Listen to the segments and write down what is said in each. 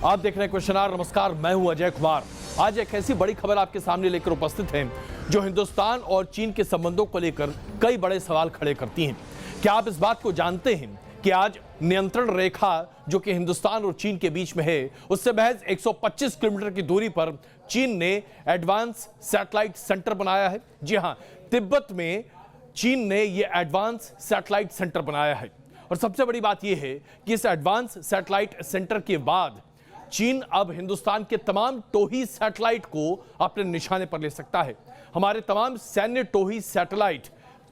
आप देख रहे हैं क्वेश्चन आवर। नमस्कार, मैं हूं अजय कुमार। आज एक ऐसी बड़ी खबर आपके सामने लेकर उपस्थित हैं जो हिंदुस्तान और चीन के संबंधों को लेकर कई बड़े सवाल खड़े करती हैं। क्या आप इस बात को जानते हैं कि आज नियंत्रण रेखा जो कि हिंदुस्तान और चीन के बीच में है, उससे महज 125 किलोमीटर की दूरी पर चीन ने एडवांस सैटेलाइट सेंटर बनाया है। जी हां, तिब्बत में चीन ने यह एडवांस सैटेलाइट सेंटर बनाया है। और सबसे बड़ी बात यह है कि इस एडवांस सैटेलाइट सेंटर के बाद चीन अब हिंदुस्तान के तमाम टोही सैटेलाइट को अपने निशाने पर ले सकता है। हमारे तमाम सैन्य टोही सैटेलाइट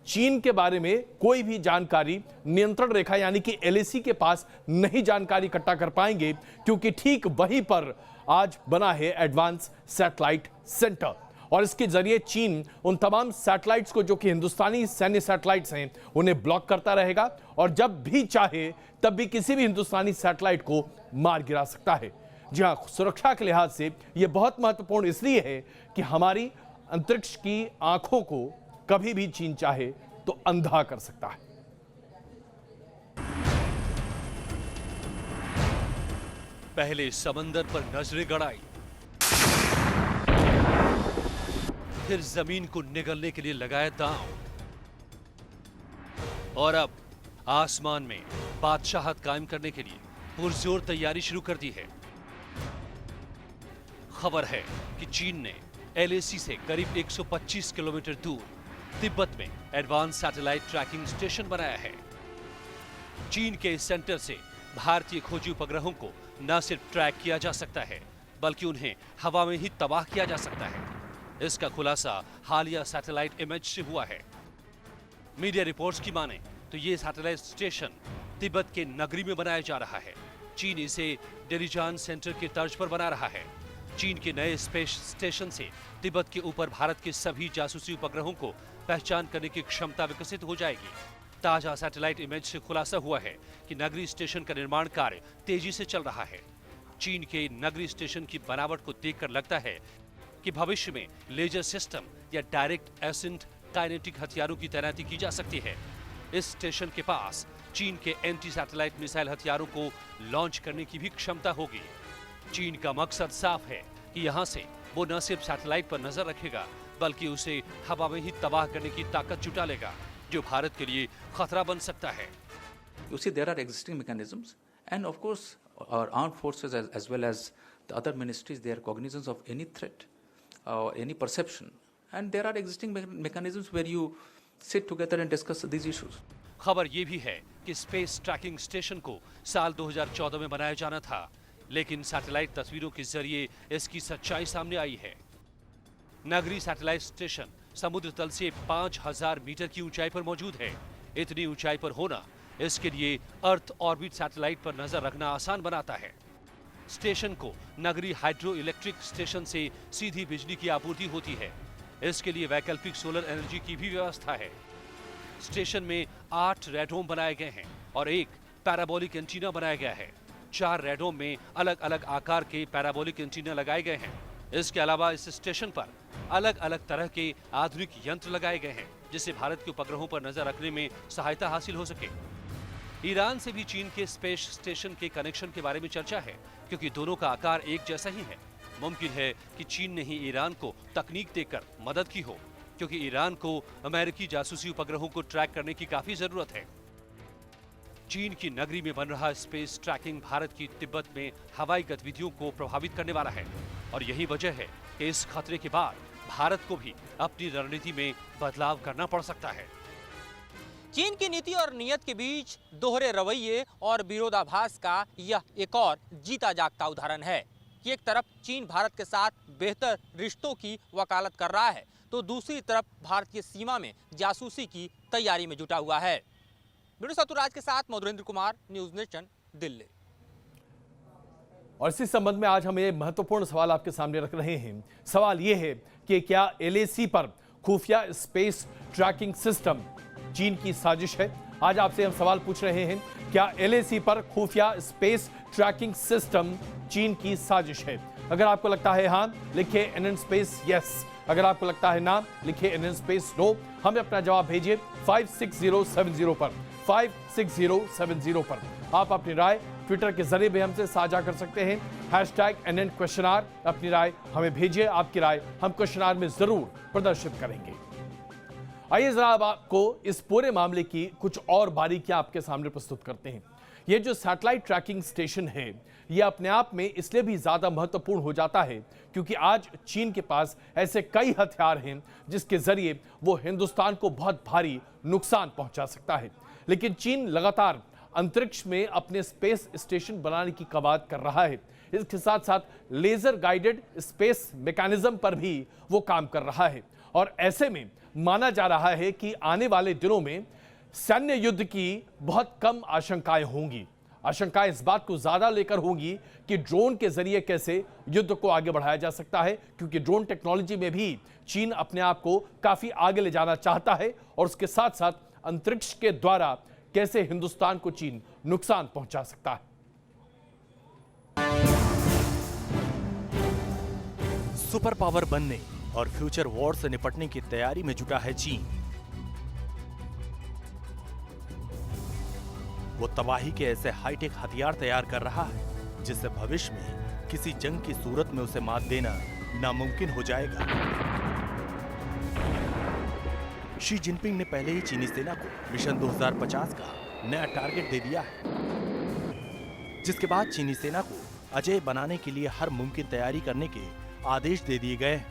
चीन के बारे में कोई भी जानकारी नियंत्रण रेखा यानी कि एलएसी के पास नहीं जानकारी इकट्ठा कर पाएंगे, क्योंकि ठीक वहीं पर आज बना है एडवांस सैटेलाइट सेंटर। और इसके जरिए चीन उन तमाम सैटेलाइट्स को, जो कि हिंदुस्तानी सैन्य सैटेलाइट्स हैं, उन्हें ब्लॉक करता रहेगा और जब भी चाहे तब भी किसी भी हिंदुस्तानी सैटेलाइट को मार गिरा सकता है। जी हां, सुरक्षा के लिहाज से यह बहुत महत्वपूर्ण इसलिए है कि हमारी अंतरिक्ष की आंखों को कभी भी चीन चाहे तो अंधा कर सकता है। पहले समंदर पर नजरें गड़ाई, फिर जमीन को निगलने के लिए लगाया दांव, और अब आसमान में बादशाहत कायम करने के लिए पुरजोर तैयारी शुरू कर दी है। खबर है कि चीन ने एलएसी से करीब 125 किलोमीटर दूर तिब्बत में एडवांस सैटेलाइट ट्रैकिंग स्टेशन बनाया है। चीन के इस सेंटर से भारतीय खोजी उपग्रहों को न सिर्फ ट्रैक किया जा सकता है, बल्कि उन्हें हवा में ही तबाह किया जा सकता है। इसका खुलासा हालिया सैटेलाइट इमेज से हुआ है। मीडिया रिपोर्ट्स की माने तो ये सैटेलाइट स्टेशन तिब्बत के नगरी में बनाया जा रहा है। चीन इसे डेलिजान सेंटर के तर्ज पर बना रहा है। चीन के नए स्पेस स्टेशन से तिब्बत के ऊपर भारत के सभी जासूसी उपग्रहों को पहचान करने की क्षमता विकसित हो जाएगी। ताजा सैटेलाइट इमेज से खुलासा हुआ है कि नगरी स्टेशन का निर्माण कार्य तेजी से चल रहा है। चीन के नगरी स्टेशन की बनावट को देखकर लगता है कि भविष्य में लेजर सिस्टम या डायरेक्ट एसेंट काइनेटिक हथियारों की तैनाती की जा सकती है। इस स्टेशन के पास चीन के एंटी सैटेलाइट मिसाइल हथियारों को लॉन्च करने की भी क्षमता होगी। चीन का मकसद साफ है कि यहां से वो न सिर्फ सैटेलाइट पर नजर रखेगा, बल्कि उसे हवा में ही तबाह करने की ताकत जुटा लेगा, जो भारत के लिए खतरा बन सकता है। You see, there are existing mechanisms, and of course, our armed forces as well as the other ministries, they are cognizant of any threat, any perception, and there are existing mechanisms where you sit together and discuss these issues. खबर यह भी है कि space trekking station को साल 2014 में बनाया जाना था, लेकिन सैटेलाइट तस्वीरों के जरिए इसकी सच्चाई सामने आई है। नगरी सैटेलाइट स्टेशन समुद्र तल से 5000 मीटर की ऊंचाई पर मौजूद है। इतनी ऊंचाई पर होना इसके लिए अर्थ ऑर्बिट सैटेलाइट पर नजर रखना आसान बनाता है। स्टेशन को नगरी हाइड्रो इलेक्ट्रिक स्टेशन से सीधी बिजली की आपूर्ति होती है। इसके लिए वैकल्पिक सोलर एनर्जी की भी व्यवस्था है। स्टेशन में 8 रेडोम बनाए गए हैं और एक पैराबोलिक एंटीना बनाया गया है। 4 रेडोम में अलग अलग आकार के पैराबोलिक एंटीना लगाए गए हैं। इसके अलावा इस स्टेशन पर अलग अलग तरह के आधुनिक यंत्र लगाए गए हैं, जिससे भारत के उपग्रहों पर नजर रखने में सहायता हासिल हो सके। ईरान से भी चीन के स्पेस स्टेशन के कनेक्शन के बारे में चर्चा है, क्योंकि दोनों का आकार एक जैसा ही है। मुमकिन है कि चीन ने ही ईरान को तकनीक देकर मदद की हो, क्योंकि ईरान को अमेरिकी जासूसी उपग्रहों को ट्रैक करने की काफी जरूरत है। चीन की नगरी में बन रहा स्पेस ट्रैकिंग भारत की तिब्बत में हवाई गतिविधियों को प्रभावित करने वाला है, और यही वजह है कि इस खतरे के बाद भारत को भी अपनी रणनीति में बदलाव करना पड़ सकता है। चीन की नीति और नीयत के बीच दोहरे रवैये और विरोधाभास का यह एक और जीता जागता उदाहरण है कि एक तरफ चीन भारत के साथ बेहतर रिश्तों की वकालत कर रहा है, तो दूसरी तरफ भारतीय सीमा में जासूसी की तैयारी में जुटा हुआ है। वीडियो सतुराज के साथ मधुरेंद्र कुमार, न्यूज नेशन, दिल्ली। और इसी संबंध में आज हम ये महत्वपूर्ण सवाल आपके सामने रख रहे हैं। सवाल ये है कि क्या एलएसी पर खुफिया स्पेस ट्रैकिंग सिस्टम चीन की साजिश है? आज आपसे हम सवाल पूछ रहे हैं, क्या एलएसी पर खुफिया स्पेस ट्रैकिंग सिस्टम चीन की साजिश है? अगर आपको लगता है हाँ, लिखिए एनएन स्पेस यस। अगर आपको लगता है ना, लिखिए एनएन स्पेस नो। हमें अपना जवाब भेजिए 56070 पर। 56070 पर। आप अपनी राय ट्विटर के जरिए भी हमसे साझा कर सकते हैं। #NN अपनी राय हमें भेजिए। आपकी राय हम क्वेश्चन में जरूर प्रदर्शित करेंगे। आइए जरा अब आपको इस पूरे मामले की कुछ और बारीकियां आपके सामने प्रस्तुत करते हैं। ये जो सैटेलाइट ट्रैकिंग स्टेशन है, ये अपने आप में इसलिए भी ज्यादा महत्वपूर्ण हो जाता है क्योंकि आज चीन के पास ऐसे कई हथियार हैं जिसके जरिए वो हिंदुस्तान को बहुत भारी नुकसान पहुंचा सकता है। लेकिन चीन लगातार अंतरिक्ष में अपने स्पेस स्टेशन बनाने की कवायद कर रहा है। इसके साथ साथ लेजर गाइडेड स्पेस मैकेनिज्म पर भी वो काम कर रहा है और ऐसे में माना जा रहा है कि आने वाले दिनों में सैन्य युद्ध की बहुत कम आशंकाएं होंगी। आशंकाएं इस बात को ज्यादा लेकर होंगी कि ड्रोन के जरिए कैसे युद्ध को आगे बढ़ाया जा सकता है, क्योंकि ड्रोन टेक्नोलॉजी में भी चीन अपने आप को काफी आगे ले जाना चाहता है और उसके साथ साथ अंतरिक्ष के द्वारा कैसे हिंदुस्तान को चीन नुकसान पहुंचा सकता है। सुपर पावर बनने और फ्यूचर वॉर से निपटने की तैयारी में जुटा है चीन। वो तबाही के ऐसे हाईटेक हथियार तैयार कर रहा है जिससे भविष्य में किसी जंग की सूरत में उसे मात देना नामुमकिन हो जाएगा। शी जिनपिंग ने पहले ही चीनी सेना को मिशन 2050 का नया टारगेट दे दिया है, जिसके बाद चीनी सेना को अजेय बनाने के लिए हर मुमकिन तैयारी करने के आदेश दे दिए गए हैं।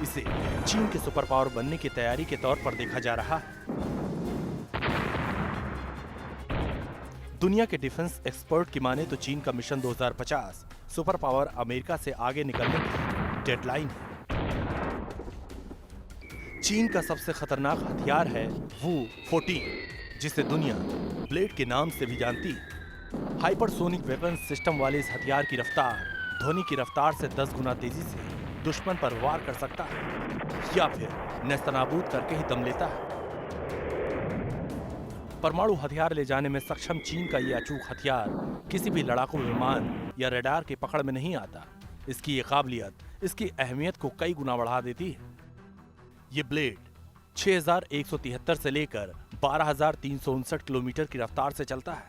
इसे चीन के सुपर पावर बनने की तैयारी के तौर पर देखा जा रहा है। दुनिया के डिफेंस एक्सपर्ट की माने तो चीन का मिशन 2050 सुपर पावर अमेरिका से आगे निकलने की डेडलाइन है। चीन का सबसे खतरनाक हथियार है वू 14, जिसे दुनिया ब्लेड के नाम से भी जानती है। हाइपरसोनिक वेपन सिस्टम वाले इस हथियार की रफ्तार ध्वनि की रफ्तार से 10 गुना तेजी से दुश्मन पर वार कर सकता है या फिर नेस्तनाबूद करके ही दम लेता है। परमाणु हथियार ले जाने में सक्षम चीन का ये अचूक हथियार किसी भी लड़ाकू विमान या रडार की पकड़ में नहीं आता। इसकी ये काबिलियत इसकी अहमियत को कई गुना बढ़ा देती है। ये ब्लेड 6173 से लेकर 12359 किलोमीटर की रफ्तार से चलता है।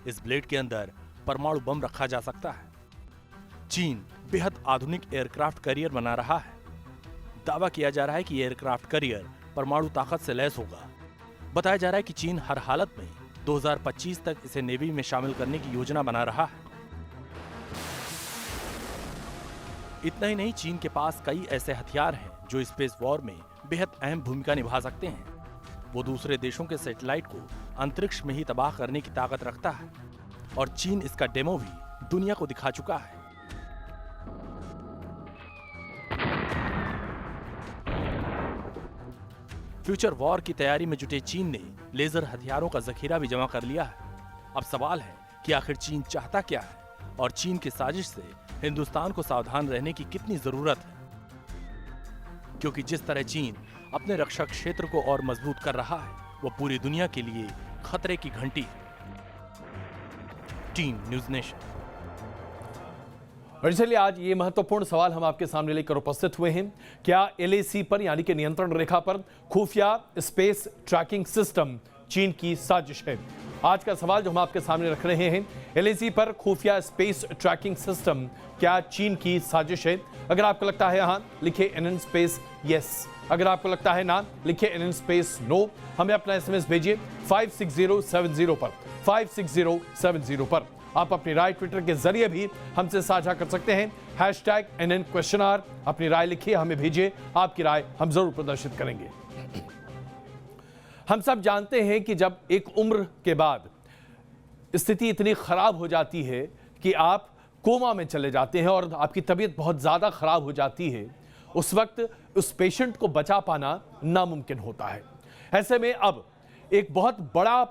इस ब्लेड के अंदर परमाणु बम रखा जा सकता है। चीन बेहद आधुनिक एयरक्राफ्ट कैरियर बना रहा है। दावा किया जा रहा है कि ये एयरक्राफ्ट कैरियर परमाणु ताकत से लैस होगा। बताया जा रहा है कि चीन हर हालत में 2025 तक इसे नेवी में शामिल करने की योजना बना रहा है। इतना ही नहीं, चीन के पास कई ऐसे हथियार हैं जो स्पेस वॉर में बेहद अहम भूमिका निभा सकते हैं। वो दूसरे देशों के सैटेलाइट को अंतरिक्ष में ही तबाह करने की ताकत रखता है और चीन इसका डेमो भी दुनिया को दिखा चुका है। फ्यूचर वॉर की तैयारी में जुटे चीन ने लेजर हथियारों का जखीरा भी जमा कर लिया है। अब सवाल है कि आखिर चीन चाहता क्या है और चीन की साजिश से हिंदुस्तान को सावधान रहने की कितनी जरूरत है, क्योंकि जिस तरह चीन अपने रक्षा क्षेत्र को और मजबूत कर रहा है वो पूरी दुनिया के लिए खतरे की घंटी है। Team News nation. और चलिए आज ये महत्वपूर्ण सवाल हम आपके सामने लेकर उपस्थित हुए हैं। क्या LAC पर यानी कि नियंत्रण रेखा पर खुफिया स्पेस ट्रैकिंग सिस्टम चीन की साजिश है? आज का सवाल जो हम आपके सामने रख रहे हैं, LAC पर खुफिया स्पेस ट्रैकिंग सिस्टम क्या चीन की साजिश है? अगर आपको लगता है हाँ, लिखिए NN स्पेस यस। अगर आपको लगता है ना, लिखिए NN स्पेस नो। हमें अपना SMS भेजिए 56070 पर 56070 पर। आप अपनी राय ट्विटर के जरिए भी हमसे साझा कर सकते हैं। #NN अपनी राय लिखिए, हमें भेजिए। आपकी राय हम जरूर प्रदर्शित करेंगे। हम सब जानते हैं कि जब एक उम्र के बाद स्थिति इतनी खराब हो जाती है कि आप कोमा में चले जाते हैं और आपकी तबीयत बहुत ज्यादा खराब हो जाती है, उस वक्त उस पेशेंट को बचा पाना नामुमकिन होता है। ऐसे में अब एक बहुत बड़ा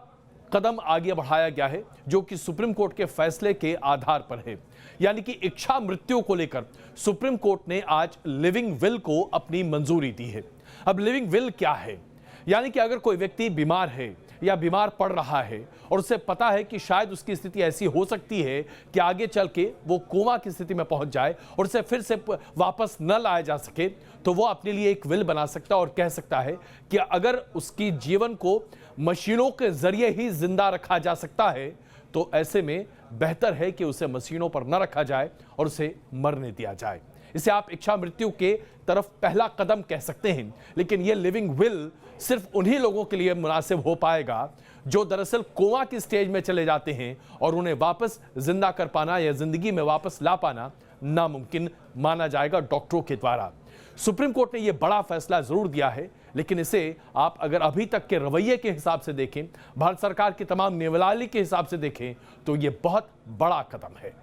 कदम आगे बढ़ाया गया है जो कि सुप्रीम कोर्ट के फैसले के आधार पर है, यानी कि इच्छा मृत्यु को लेकर सुप्रीम कोर्ट ने आज लिविंग विल को अपनी मंजूरी दी है। अब लिविंग विल क्या है? यानी कि अगर कोई व्यक्ति बीमार है या बीमार पड़ रहा है और उसे पता है कि शायद उसकी स्थिति ऐसी हो सकती है कि आगे चल के वो कोमा की स्थिति में पहुंच जाए और उसे फिर से वापस न लाया जा सके, तो वो अपने लिए एक विल बना सकता है और कह सकता है कि अगर उसकी जीवन को मशीनों के जरिए ही जिंदा रखा जा सकता है, तो ऐसे में बेहतर है कि उसे मशीनों पर न रखा जाए और उसे मरने दिया जाए। इसे आप इच्छा मृत्यु के तरफ पहला कदम कह सकते हैं, लेकिन यह लिविंग विल सिर्फ उन्हीं लोगों के लिए मुनासिब हो पाएगा जो दरअसल कोमा की स्टेज में चले जाते हैं और उन्हें वापस जिंदा कर पाना या जिंदगी में वापस ला पाना नामुमकिन माना जाएगा डॉक्टरों के द्वारा। सुप्रीम कोर्ट ने यह बड़ा फैसला जरूर दिया है, लेकिन इसे आप अगर अभी तक के रवैये के हिसाब से देखें, भारत सरकार की तमाम नियमावली के हिसाब से देखें, तो यह बहुत बड़ा कदम है।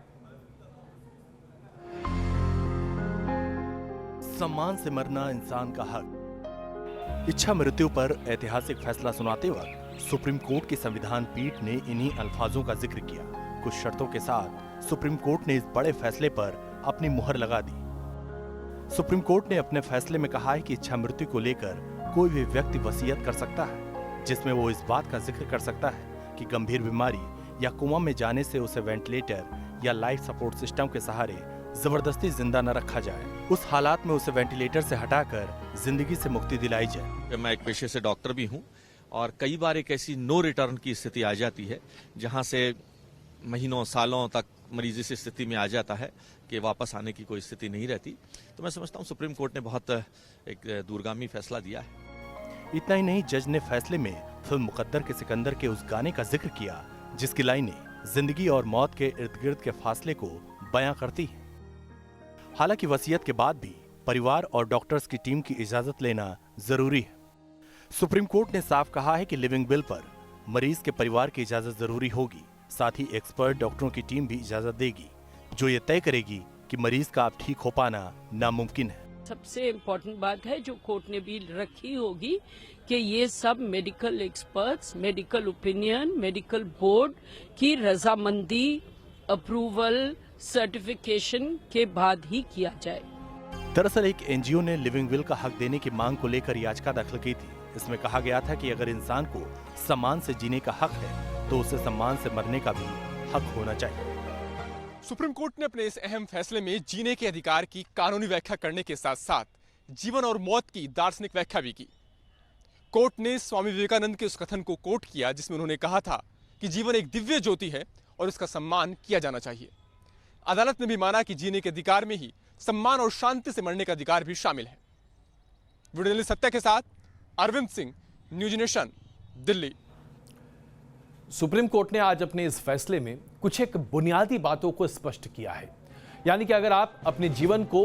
सम्मान से मरना इंसान का हक। इच्छा मृत्यु पर ऐतिहासिक फैसला सुनाते वक्त सुप्रीम कोर्ट की संविधान पीठ ने इन्हीं अल्फाजों का जिक्र किया। कुछ शर्तों के साथ सुप्रीम कोर्ट ने इस बड़े फैसले पर अपनी मुहर लगा दी। सुप्रीम कोर्ट ने अपने फैसले में कहा है कि इच्छा मृत्यु को लेकर कोई भी व्यक्ति वसीयत कर सकता है, जिसमें वो इस बात का जिक्र कर सकता है कि गंभीर बीमारी या कोमा में जाने से उसे वेंटिलेटर या लाइफ सपोर्ट सिस्टम के सहारे जबरदस्ती जिंदा न रखा जाए। उस हालात में उसे वेंटिलेटर से हटाकर जिंदगी से मुक्ति दिलाई जाए। मैं एक पेशे से डॉक्टर भी हूं और कई बार एक ऐसी नो रिटर्न की स्थिति आ जाती है जहां से महीनों सालों तक मरीज इस स्थिति में आ जाता है कि वापस आने की कोई स्थिति नहीं रहती। तो मैं समझता हूं सुप्रीम कोर्ट ने बहुत एक दूरगामी फैसला दिया है। इतना ही नहीं, जज ने फैसले में फिल्म मुकद्दर के सिकंदर के उस गाने का जिक्र किया जिसकी लाइनें जिंदगी और मौत के इर्द गिर्द के फासले को बयां करती हैं। हालांकि वसीयत के बाद भी परिवार और डॉक्टर्स की टीम की इजाजत लेना जरूरी है। सुप्रीम कोर्ट ने साफ कहा है कि लिविंग विल पर मरीज के परिवार की इजाजत जरूरी होगी। साथ ही एक्सपर्ट डॉक्टरों की टीम भी इजाजत देगी जो ये तय करेगी कि मरीज का अब ठीक हो पाना नामुमकिन है। सबसे इम्पोर्टेंट बात है जो कोर्ट ने भी रखी होगी कि ये सब medical experts, medical opinion, medical board की रजामंदी, अप्रूवल, सर्टिफिकेशन के बाद ही किया जाए। दरअसल एक एनजीओ ने लिविंग विल का हक देने की मांग को लेकर याचिका दाखिल की थी। इसमें कहा गया था कि अगर इंसान को सम्मान से जीने का हक है तो उसे सम्मान से मरने का भी हक होना चाहिए। सुप्रीम कोर्ट ने अपने इस अहम फैसले में जीने के अधिकार की कानूनी व्याख्या करने के साथ साथ जीवन और मौत की दार्शनिक व्याख्या भी की। कोर्ट ने स्वामी विवेकानंद के उस कथन को कोट किया जिसमें उन्होंने कहा था कि जीवन एक दिव्य ज्योति है और उसका सम्मान किया जाना चाहिए। अदालत ने भी माना कि जीने के अधिकार में ही सम्मान और शांति से मरने का अधिकार भी शामिल है। वीडियो जर्नलिस्ट सत्या के साथ Arvind Singh, News Nation, Delhi. Supreme Court ने आज अपने इस फैसले में कुछ एक बुनियादी बातों को स्पष्ट किया है। यानी कि अगर आप अपने जीवन को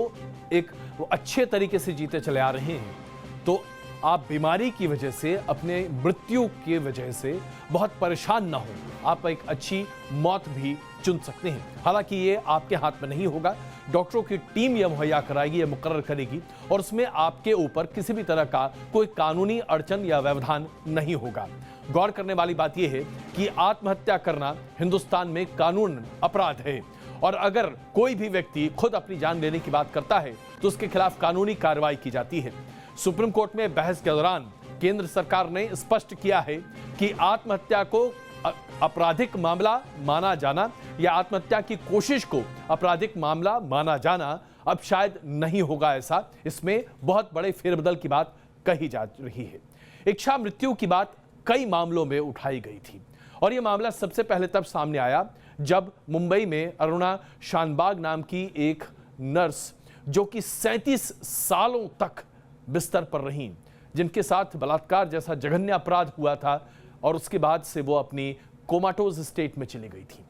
एक अच्छे तरीके से जीते चले आ रहे हैं तो आप बीमारी की वजह से, अपने मृत्यु की वजह से बहुत परेशान ना हो, आप एक अच्छी मौत भी चुन सकते हैं। हालांकि ये आपके हाथ में नहीं होगा, डॉक्टरों की टीम यह मुहैया कराएगी, यह मुकर्रर करेगी और उसमें आपके ऊपर किसी भी तरह का कोई कानूनी अड़चन या व्यवधान नहीं होगा। गौर करने वाली बात यह है कि आत्महत्या करना हिंदुस्तान में कानून अपराध है और अगर कोई भी व्यक्ति खुद अपनी जान लेने की बात करता है तो उसके खिलाफ कानूनी कार्रवाई की जाती है। सुप्रीम कोर्ट में बहस के दौरान केंद्र सरकार ने स्पष्ट किया है कि आत्महत्या को आपराधिक मामला माना जाना या आत्महत्या की कोशिश को आपराधिक मामला माना जाना अब शायद नहीं होगा। ऐसा इसमें बहुत बड़े फेरबदल की बात कही जा रही है। इच्छा मृत्यु की बात कई मामलों में उठाई गई थी और यह मामला सबसे पहले तब सामने आया जब मुंबई में अरुणा शानबाग नाम की एक नर्स जो कि 37 सालों तक बिस्तर पर रहीं, जिनके साथ बलात्कार जैसा जघन्य अपराध हुआ था और उसके बाद से वो अपनी कोमाटोज स्टेट में चली गई थी।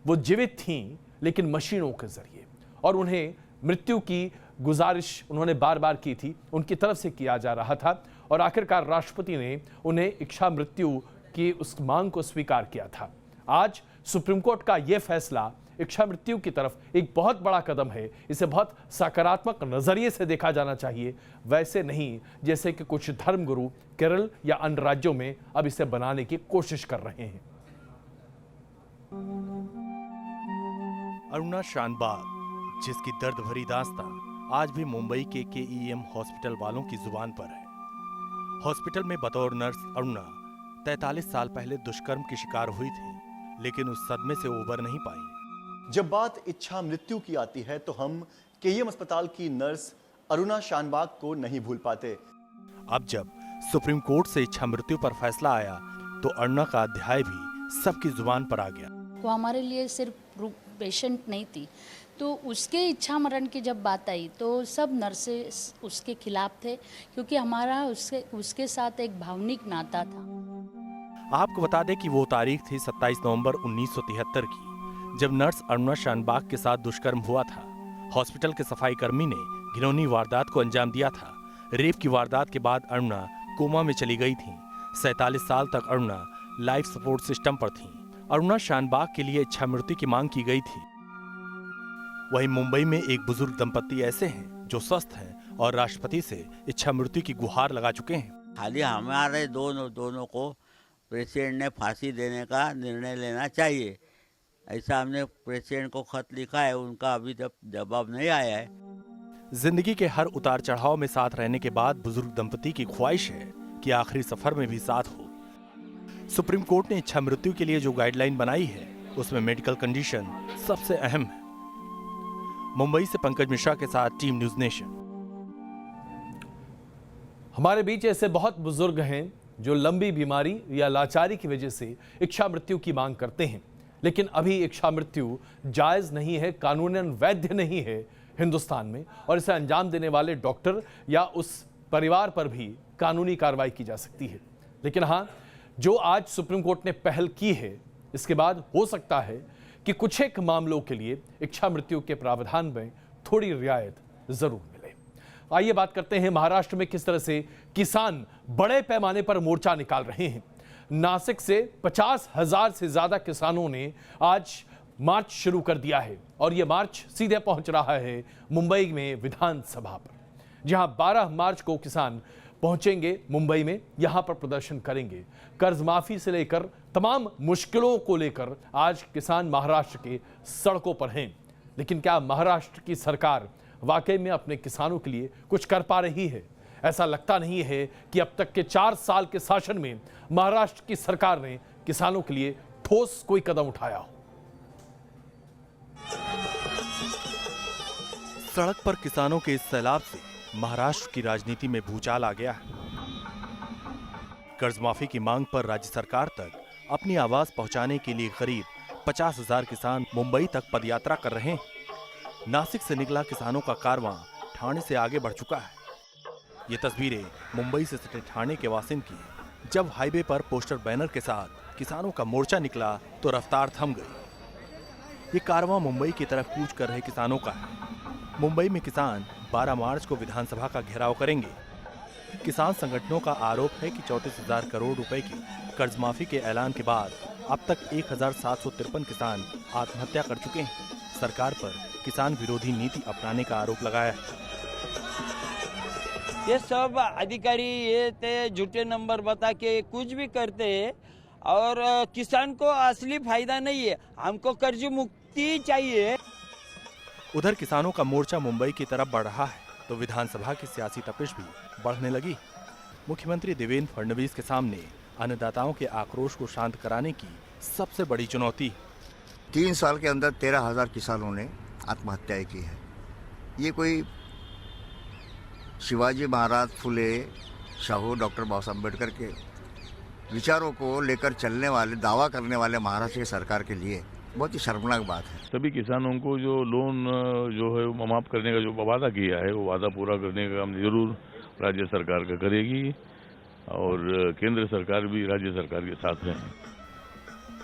वो जीवित थीं लेकिन मशीनों के जरिए, और उन्हें मृत्यु की गुजारिश उन्होंने बार बार की थी, उनकी तरफ से किया जा रहा था और आखिरकार राष्ट्रपति ने उन्हें इच्छा मृत्यु की उस मांग को स्वीकार किया था। आज सुप्रीम कोर्ट का यह फैसला इच्छा मृत्यु की तरफ एक बहुत बड़ा कदम है। इसे बहुत सकारात्मक नजरिए से देखा जाना चाहिए, वैसे नहीं जैसे कि कुछ धर्मगुरु केरल या अन्य राज्यों में अब इसे बनाने की कोशिश कर रहे हैं। अरुणा शानबाग, जिसकी दर्द भरी दास्तां आज भी मुंबई के KEM हॉस्पिटल वालों की जुबान पर है। हॉस्पिटल में बतौर नर्स अरुणा 43 साल पहले दुष्कर्म की शिकार हुई थी, लेकिन उस सदमे से उबर नहीं पाई। जब बात इच्छा मृत्यु की आती है तो हम KEM अस्पताल की नर्स अरुणा शानबाग को नहीं भूल पाते। अब जब सुप्रीम कोर्ट से इच्छा मृत्यु पर फैसला आया तो अरुणा का अध्याय भी सबकी जुबान पर आ गया। वो हमारे लिए सिर्फ पेशेंट नहीं थी, तो उसके इच्छा मरण की जब बात आई तो सब नर्सेस उसके खिलाफ थे, क्योंकि हमारा उसके साथ एक भावनिक नाता था। आपको बता दें कि वो तारीख थी 27 नवंबर 1973 की, जब नर्स अरुणा शानबाग के साथ दुष्कर्म हुआ था। हॉस्पिटल के सफाई कर्मी ने घिनौनी वारदात को अंजाम दिया था। रेप की वारदात के बाद अरुणा कोमा में चली गई थी। 47 साल तक अरुणा लाइफ सपोर्ट सिस्टम पर थी। अरुणा शानबाग के लिए इच्छा मृत्यु की मांग की गई थी। वहीं मुंबई में एक बुजुर्ग दंपत्ति ऐसे हैं जो स्वस्थ हैं और राष्ट्रपति से इच्छा मृत्यु की गुहार लगा चुके हैं। खाली हमारे दोनों को प्रेसिडेंट ने फांसी देने का निर्णय लेना चाहिए, ऐसा हमने प्रेसिडेंट को खत लिखा है, उनका अभी तक जवाब नहीं आया है। जिंदगी के हर उतार चढ़ाव में साथ रहने के बाद बुजुर्ग दंपति की ख्वाहिश है कि आखिरी सफर में भी साथ हो। सुप्रीम कोर्ट ने इच्छा मृत्यु के लिए जो गाइडलाइन बनाई है उसमें मेडिकल कंडीशन सबसे अहम है। मुंबई से पंकज मिश्रा के साथ टीम न्यूज़ नेशन। हमारे बीच ऐसे बहुत बुजुर्ग हैं जो लंबी बीमारी या लाचारी की वजह से इच्छा मृत्यु की मांग करते हैं, लेकिन अभी इच्छा मृत्यु जायज नहीं है, कानूनन वैध नहीं है हिंदुस्तान में, और इसे अंजाम देने वाले डॉक्टर या उस परिवार पर भी कानूनी कार्रवाई की जा सकती है। लेकिन हाँ, जो आज सुप्रीम कोर्ट ने पहल की है, इसके बाद हो सकता है कि कुछ एक मामलों के लिए इच्छा मृत्यु के प्रावधान में थोड़ी रियायत जरूर मिले। आइए बात करते हैं महाराष्ट्र में किस तरह से किसान बड़े पैमाने पर मोर्चा निकाल रहे हैं। नासिक से 50,000 से ज्यादा किसानों ने आज मार्च शुरू कर दिया है और यह मार्च सीधे पहुंच रहा है मुंबई में विधानसभा पर, जहां 12 मार्च को किसान पहुंचेंगे मुंबई में। यहां पर प्रदर्शन करेंगे। कर्ज माफी से लेकर तमाम मुश्किलों को लेकर आज किसान महाराष्ट्र के सड़कों पर हैं। लेकिन क्या महाराष्ट्र की सरकार वाकई में अपने किसानों के लिए कुछ कर पा रही है? ऐसा लगता नहीं है कि अब तक के 4 साल के शासन में महाराष्ट्र की सरकार ने किसानों के लिए ठोस कोई कदम उठाया हो। सड़क पर किसानों के इस सैलाब से महाराष्ट्र की राजनीति में भूचाल आ गया है। कर्ज माफी की मांग पर राज्य सरकार तक अपनी आवाज पहुंचाने के लिए करीब 50,000 किसान मुंबई तक पदयात्रा कर रहे हैं। नासिक से निकला किसानों का कारवां ठाणे से आगे बढ़ चुका है। ये तस्वीरें मुंबई से सटे ठाणे के वासिन की है। जब हाईवे पर पोस्टर बैनर के साथ किसानों का मोर्चा निकला तो रफ्तार थम गई। ये कारवां मुंबई की तरफ कूच कर रहे किसानों का है। मुंबई में किसान 12 मार्च को विधानसभा का घेराव करेंगे। किसान संगठनों का आरोप है कि 34,000 करोड़ रुपए की कर्ज माफी के ऐलान के बाद अब तक 1,753 किसान आत्महत्या कर चुके हैं। सरकार पर किसान विरोधी नीति अपनाने का आरोप लगाया है। ये सब अधिकारी ये ते झूठे नंबर बता के कुछ भी करते हैं और किसान को असली फायदा नहीं है। हमको कर्ज मुक्ति चाहिए। उधर किसानों का मोर्चा मुंबई की तरफ बढ़ रहा है तो विधानसभा की सियासी तपिश भी बढ़ने लगी। मुख्यमंत्री देवेंद्र फडणवीस के सामने अन्नदाताओं के आक्रोश को शांत कराने की सबसे बड़ी चुनौती। 3 साल के अंदर 13,000 किसानों ने आत्महत्याएं की है। ये कोई शिवाजी महाराज, फुले, शाहू, डॉक्टर बाबा साहब अम्बेडकर के विचारों को लेकर चलने वाले, दावा करने वाले महाराष्ट्र की सरकार के लिए बहुत ही शर्मनाक बात है। सभी किसानों को जो लोन जो है वो माफ करने का जो वादा किया है, वो वादा पूरा करने का काम जरूर राज्य सरकार का करेगी और केंद्र सरकार भी राज्य सरकार के साथ है।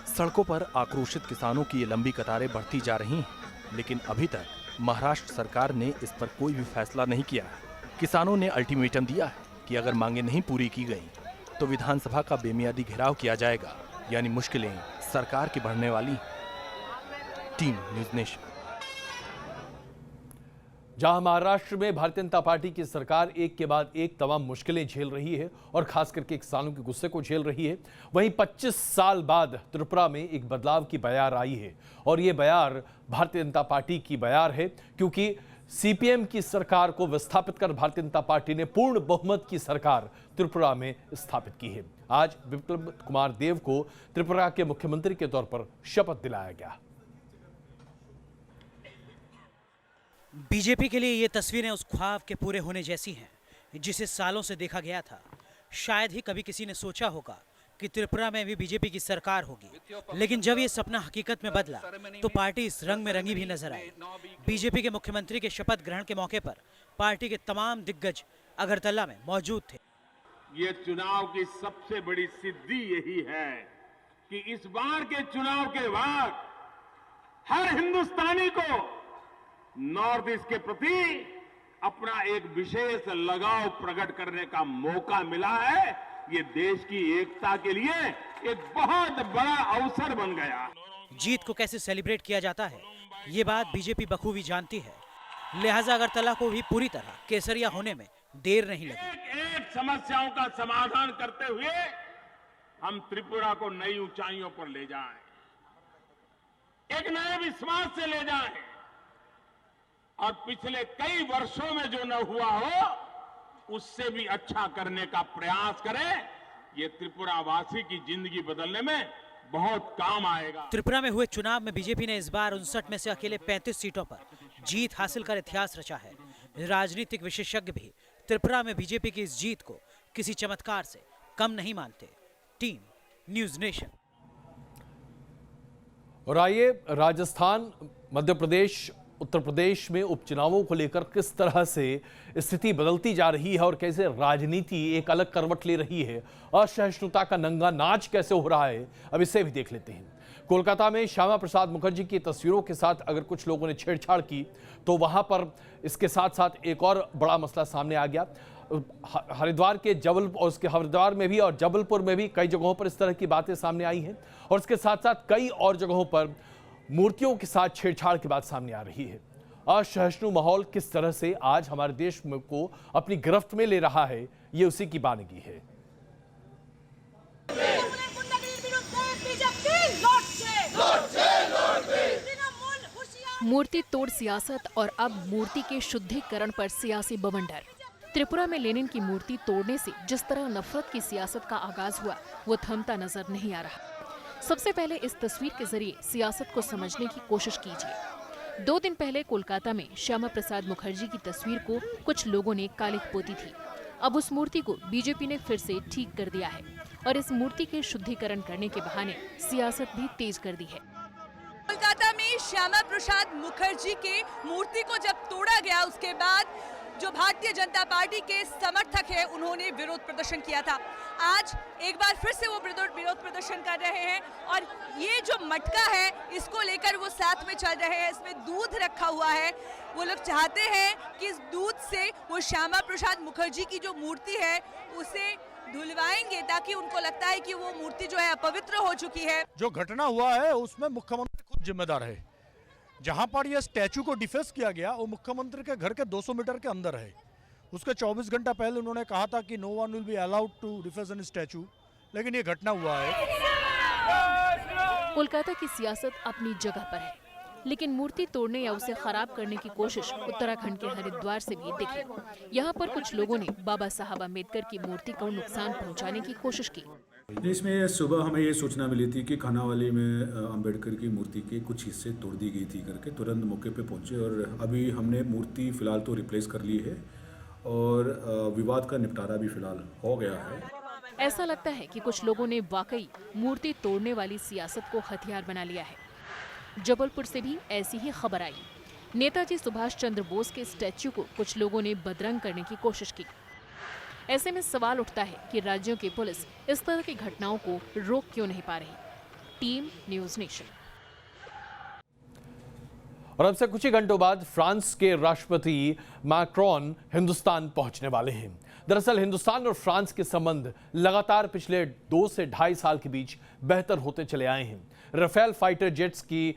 सड़कों पर आक्रोशित किसानों की ये लंबी कतारें बढ़ती जा रही हैं, लेकिन अभी तक महाराष्ट्र सरकार ने इस पर कोई भी फैसला नहीं किया है। किसानों ने अल्टीमेटम दिया है कि अगर मांगे नहीं पूरी की गई तो विधानसभा का बेमियादी घेराव किया जाएगा, यानी मुश्किलें सरकार की बढ़ने वाली। Team News nation. जहां महाराष्ट्र में भारतीय जनता पार्टी की सरकार एक के बाद एक तमाम मुश्किलें झेल रही है और खास करके किसानों के गुस्से को झेल रही है, वहीं 25 साल बाद त्रिपुरा में एक बदलाव की बयार आई है और ये बयार भारतीय जनता पार्टी की बयार है, क्योंकि सीपीएम की सरकार को विस्थापित कर भारतीय जनता पार्टी ने पूर्ण बहुमत की सरकार त्रिपुरा में स्थापित की है। आज विप्लव कुमार देव को त्रिपुरा के मुख्यमंत्री के तौर पर शपथ दिलाया गया। बीजेपी के लिए ये तस्वीरें उस ख्वाब के पूरे होने जैसी हैं जिसे सालों से देखा गया था। शायद ही कभी किसी ने सोचा होगा कि त्रिपुरा में भी बीजेपी की सरकार होगी, लेकिन जब ये सपना हकीकत में बदला तो पार्टी इस रंग में रंगी भी नजर आई। बीजेपी के मुख्यमंत्री के शपथ ग्रहण के मौके पर पार्टी के तमाम दिग्गज अगरतला में मौजूद थे। ये चुनाव की सबसे बड़ी सिद्धि यही है कि इस बार के चुनाव के बाद हर हिंदुस्तानी को नॉर्थ ईस्ट के प्रति अपना एक विशेष लगाव प्रकट करने का मौका मिला है। ये देश की एकता के लिए एक बहुत बड़ा अवसर बन गया। जीत को कैसे सेलिब्रेट किया जाता है ये बात बीजेपी बखूबी जानती है, लिहाजा अगरतला को भी पूरी तरह केसरिया होने में देर नहीं लगी। एक समस्याओं का समाधान करते हुए हम त्रिपुरा को नई ऊंचाइयों पर ले जाएं, एक नए विश्वास से ले जाएं और पिछले कई वर्षों में जो न हुआ हो उससे भी अच्छा करने का प्रयास करें। ये त्रिपुरा वासी की जिंदगी बदलने में बहुत काम आएगा। त्रिपुरा में हुए चुनाव में बीजेपी ने इस बार 59 में से अकेले 35 सीटों पर जीत हासिल कर इतिहास रचा है। राजनीतिक विशेषज्ञ भी त्रिपुरा में बीजेपी की इस जीत को किसी चमत्कार से कम नहीं मानते। Team news nation. और आइए राजस्थान, मध्य प्रदेश, उत्तर प्रदेश में उपचुनावों को लेकर किस तरह से स्थिति बदलती जा रही है और कैसे राजनीति एक अलग करवट ले रही है, असहिष्णुता का नंगा नाच कैसे हो रहा है, अब इसे भी देख लेते हैं। कोलकाता में श्यामा प्रसाद मुखर्जी की तस्वीरों के साथ अगर कुछ लोगों ने छेड़छाड़ की तो वहां पर इसके साथ साथ एक और बड़ा मसला सामने आ गया। हरिद्वार के जबलपुर और उसके हरिद्वार में भी और जबलपुर में भी कई जगहों पर इस तरह की बातें सामने आई हैं और इसके साथ साथ कई और जगहों पर मूर्तियों के साथ छेड़छाड़ की बात सामने आ रही है। असहिष्णु माहौल किस तरह से आज हमारे देश को अपनी गिरफ्त में ले रहा है, ये उसी की बानगी है। मूर्ति तोड़ सियासत और अब मूर्ति के शुद्धिकरण पर सियासी बवंडर। त्रिपुरा में लेनिन की मूर्ति तोड़ने से जिस तरह नफरत की सियासत का आगाज हुआ वो थमता नजर नहीं आ रहा। सबसे पहले इस तस्वीर के जरिए सियासत को समझने की कोशिश कीजिए। 2 दिन पहले कोलकाता में श्यामा प्रसाद मुखर्जी की तस्वीर को कुछ लोगों ने कालिख पोती थी। अब उस मूर्ति को बीजेपी ने फिर से ठीक कर दिया है और इस मूर्ति के शुद्धिकरण करने के बहाने सियासत भी तेज कर दी है। कोलकाता में श्यामा प्रसाद मुखर्जी के मूर्ति को जब तोड़ा गया उसके बाद जो भारतीय जनता पार्टी के समर्थक है उन्होंने विरोध प्रदर्शन किया था। आज एक बार फिर से वो विरोध प्रदर्शन कर रहे हैं और ये जो मटका है इसको लेकर वो साथ में चल रहे हैं। इसमें दूध रखा हुआ है। वो लोग चाहते हैं कि इस दूध से वो श्यामा प्रसाद मुखर्जी की जो मूर्ति है उसे धुलवाएंगे ताकि उनको लगता है कि वो मूर्ति जो है अपवित्र हो चुकी है। जो घटना हुआ है उसमें मुख्यमंत्री खुद जिम्मेदार है। जहां पर यह स्टैचू को डिफेस किया गया वो मुख्यमंत्री के घर के 200 मीटर के अंदर है। उसके 24 घंटा पहले उन्होंने कहा था कि no one will be allowed to deface an statue, लेकिन ये घटना हुआ है। कोलकाता की सियासत अपनी जगह पर है, लेकिन मूर्ति तोड़ने या उसे खराब करने की कोशिश उत्तराखंड के हरिद्वार से भी दिखी। यहाँ पर कुछ लोगों ने बाबा साहब अम्बेडकर की मूर्ति को नुकसान पहुँचाने की कोशिश की। इसमें सुबह हमें ये सूचना मिली थी कि खानावाली में अंबेडकर की मूर्ति के कुछ हिस्से तोड़ दी गई थी करके तुरंत मौके पे पहुंचे और अभी हमने मूर्ति फिलहाल तो रिप्लेस कर ली है और विवाद का निपटारा भी फिलहाल हो गया है। ऐसा लगता है कि कुछ लोगों ने वाकई मूर्ति तोड़ने वाली सियासत को हथियार बना लिया है। जबलपुर से भी ऐसी ही खबर आई। नेताजी सुभाष चंद्र बोस के स्टैच्यू को कुछ लोगों ने बदरंग करने की कोशिश की। ऐसे में सवाल उठता है कि राज्यों की पुलिस इस तरह की घटनाओं को रोक क्यों नहीं पा रही। Team news nation. और अब से कुछ ही घंटों बाद फ्रांस के राष्ट्रपति मैक्रोन हिंदुस्तान पहुंचने वाले हैं। दरअसल हिंदुस्तान और फ्रांस के संबंध लगातार पिछले 2 से ढाई साल के बीच बेहतर होते चले आए हैं। राफेल फाइटर जेट्स की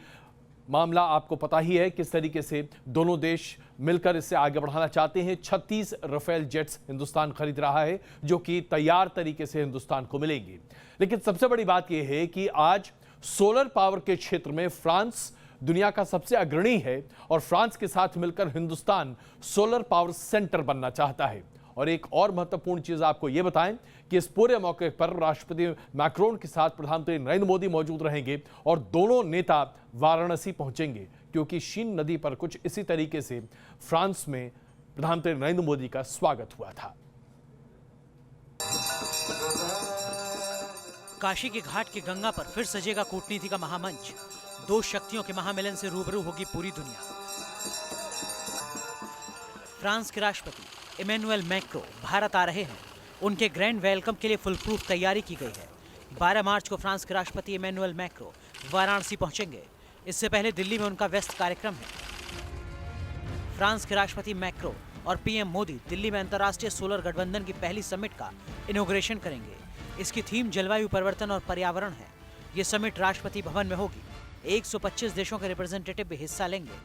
मामला आपको पता ही है किस तरीके से दोनों देश मिलकर इसे आगे बढ़ाना चाहते हैं। 36 राफेल जेट्स हिंदुस्तान खरीद रहा है जो कि तैयार तरीके से हिंदुस्तान को मिलेंगे। लेकिन सबसे बड़ी बात यह है कि आज सोलर पावर के क्षेत्र में फ्रांस दुनिया का सबसे अग्रणी है और फ्रांस के साथ मिलकर हिंदुस्तान सोलर पावर सेंटर बनना चाहता है। और एक और महत्वपूर्ण चीज आपको यह बताएं कि इस पूरे मौके पर राष्ट्रपति मैक्रोन के साथ प्रधानमंत्री नरेंद्र मोदी मौजूद रहेंगे और दोनों नेता वाराणसी पहुंचेंगे क्योंकि शीन नदी पर कुछ इसी तरीके से फ्रांस में प्रधानमंत्री नरेंद्र मोदी का स्वागत हुआ था। काशी के घाट की गंगा पर फिर सजेगा कूटनीति का महामंच। दो शक्तियों के महामिलन से रूबरू होगी पूरी दुनिया। फ्रांस के राष्ट्रपति इमैनुअल मैक्रो भारत आ रहे हैं। उनके ग्रैंड वेलकम के लिए फुल प्रूफ तैयारी की गई है। 12 मार्च को फ्रांस के राष्ट्रपति इमैनुअल मैक्रो वाराणसी पहुंचेंगे। इससे पहले दिल्ली में उनका व्यस्त कार्यक्रम है। फ्रांस के राष्ट्रपति मैक्रो और पीएम मोदी दिल्ली में अंतर्राष्ट्रीय सोलर गठबंधन की पहली समिट का इनॉग्रेशन करेंगे। इसकी थीम जलवायु परिवर्तन और पर्यावरण है। ये समिट राष्ट्रपति भवन में होगी। 125 देशों के रिप्रेजेंटेटिव भी हिस्सा लेंगे।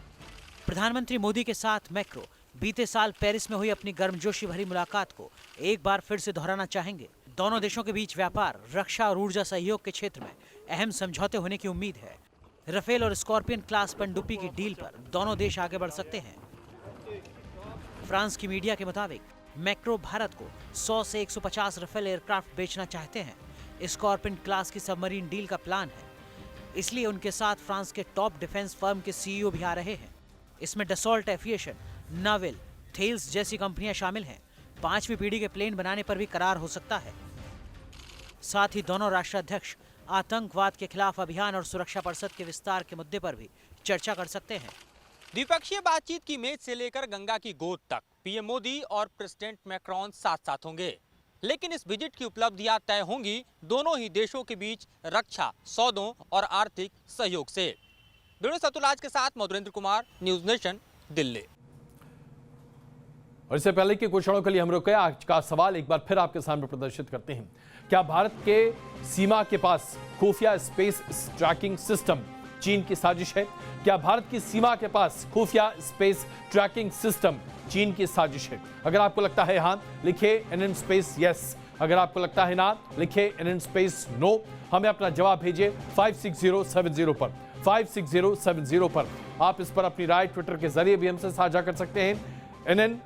प्रधानमंत्री मोदी के साथ मैक्रो बीते साल पेरिस में हुई अपनी गर्मजोशी भरी मुलाकात को एक बार फिर से दोहराना चाहेंगे। दोनों देशों के बीच व्यापार, रक्षा और ऊर्जा सहयोग के क्षेत्र में अहम समझौते होने की उम्मीद है। राफेल और स्कॉर्पियन क्लास पनडुब्बी की डील पर दोनों देश आगे बढ़ सकते हैं। फ्रांस की मीडिया के मुताबिक मैक्रो भारत को 100 से 150 राफेल एयरक्राफ्ट बेचना चाहते हैं। स्कॉर्पियन क्लास की सबमरीन डील का प्लान है, इसलिए उनके साथ फ्रांस के टॉप डिफेंस फर्म के सीईओ भी आ रहे हैं। इसमें डसॉल्ट एविएशन, नावेल, थेल्स जैसी कंपनियां शामिल हैं। 5वीं पीढ़ी के प्लेन बनाने पर भी करार हो सकता है। साथ ही दोनों राष्ट्राध्यक्ष आतंकवाद के खिलाफ अभियान और सुरक्षा परिषद के विस्तार के मुद्दे पर भी चर्चा कर सकते हैं। द्विपक्षीय बातचीत की मेज से लेकर गंगा की गोद तक पीएम मोदी और प्रेसिडेंट मैक्रोन साथ साथ होंगे। लेकिन इस विजिट की उपलब्धियां तय होंगी दोनों ही देशों के बीच रक्षा, सौदों और आर्थिक सहयोग से। ब्यूरो सतुलाज के साथ मधुरेंद्र कुमार, न्यूज नेशन, दिल्ली। और इससे पहले कि कुछ क्षणों के लिए हम रुके, आज का सवाल एक बार फिर आपके सामने प्रदर्शित करते हैं। क्या भारत के सीमा के पास खुफिया स्पेस ट्रैकिंग सिस्टम चीन की साजिश है? क्या भारत की सीमा के पास खुफिया स्पेस ट्रैकिंग सिस्टम चीन की साजिश है? अगर आपको लगता है हाँ, लिखिए NN स्पेस यस। अगर आपको लगता है ना, लिखिए NN स्पेस नो। हमें अपना जवाब भेजिए 56070 पर। 56070 पर आप इस पर अपनी राय ट्विटर के जरिए भी हमसे साझा कर सकते हैं। NN